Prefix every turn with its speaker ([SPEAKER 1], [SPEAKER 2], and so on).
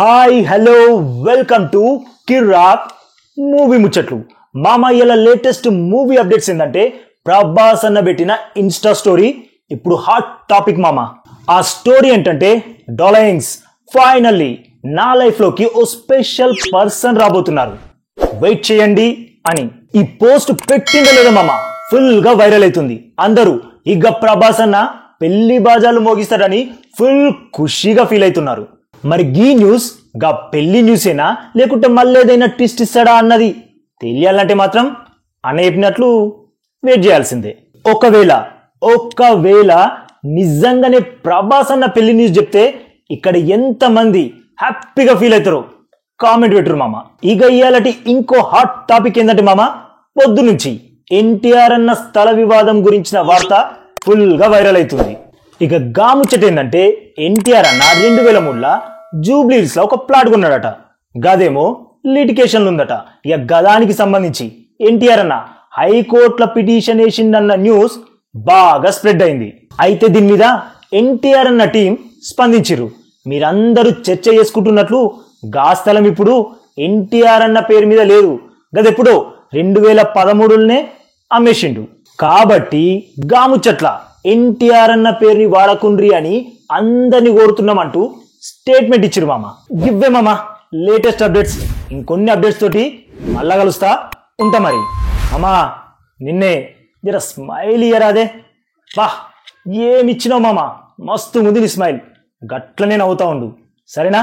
[SPEAKER 1] Hi hello welcome to Kirak movie ముచ్చట్లు. మామ ఇలా లేటెస్ట్ మూవీ అప్డేట్స్ ఏంటంటే ప్రభాస్ అన్న పెట్టిన ఇన్స్టా స్టోరీ ఇప్పుడు హాట్ టాపిక్ మామ. ఆ స్టోరీ ఏంటంటే డార్లింగ్స్ ఫైనల్లీ నా లైఫ్ లోకి ఓ స్పెషల్ పర్సన్ రాబోతున్నారు, వెయిట్ చేయండి అని. ఈ పోస్ట్ పెట్టిందో లేదో మామ ఫుల్ గా వైరల్ అవుతుంది. అందరూ ఇక ప్రభాస్ అన్న పెళ్లి బాజాలు మోగిస్తాడని ఫుల్ ఖుషీగా ఫీల్ అవుతున్నారు. మరి ఈ న్యూస్ గా పెళ్లి న్యూసేనా లేకుంటే మళ్ళీ ఏదైనా ట్విస్ట్ ఇస్తాడా అన్నది తెలియాలంటే మాత్రం అనేపినట్లు వెయిట్ చేయాల్సిందే. ఒకవేళ నిజంగానే ప్రభాస్ అన్న పెళ్లి న్యూస్ చెప్తే ఇక్కడ ఎంతమంది హ్యాపీగా ఫీల్ అవుతారో కామెంట్ పెట్టరు మామ. ఇక ఇయాలటి ఇంకో హాట్ టాపిక్ ఏంటంటే మామ, పొద్దు నుంచి ఎన్టీఆర్ అన్న స్థల వివాదం గురించిన వార్త ఫుల్ గా వైరల్ అవుతుంది. ఇక గాముచ్చట ఏంటంటే ఎన్టీఆర్ అన్న 2003లో జూబ్లీహిల్స్ లో ఒక ప్లాట్ కొన్నాడట. గదేమో లిటికేషన్లు ఉందట. ఇక గదానికి సంబంధించి ఎన్టీఆర్ అన్న హైకోర్టులో పిటిషన్ వేసిందన్న న్యూస్ బాగా స్ప్రెడ్ అయింది. అయితే దీని మీద ఎన్టీఆర్ అన్న టీం స్పందించిరు. మీరందరూ చర్చ చేసుకుంటున్నట్లు గా స్థలం ఇప్పుడు ఎన్టీఆర్ అన్న పేరు మీద లేదు, గదెప్పుడో 2013లోనే అమ్మేసిండు. కాబట్టి గాముచ్చట్ల ఎన్టీఆర్ అన్న పేరుని వాడకుండ్రి అని అందరినీ కోరుతున్నామంటూ స్టేట్మెంట్ ఇచ్చిరు మామ. గివ్వే మామ లేటెస్ట్ అప్డేట్స్. ఇంకొన్ని అప్డేట్స్ తోటి మళ్ళా కలుస్తా ఉంటా. మరి మామా నిన్నే జర స్మైల్ ఇయ్యరాదే. వా ఏమిచ్చినావు మామ, మస్తు ఉంది నీ స్మైల్, గట్లనే నవ్వుతా ఉండు సరేనా.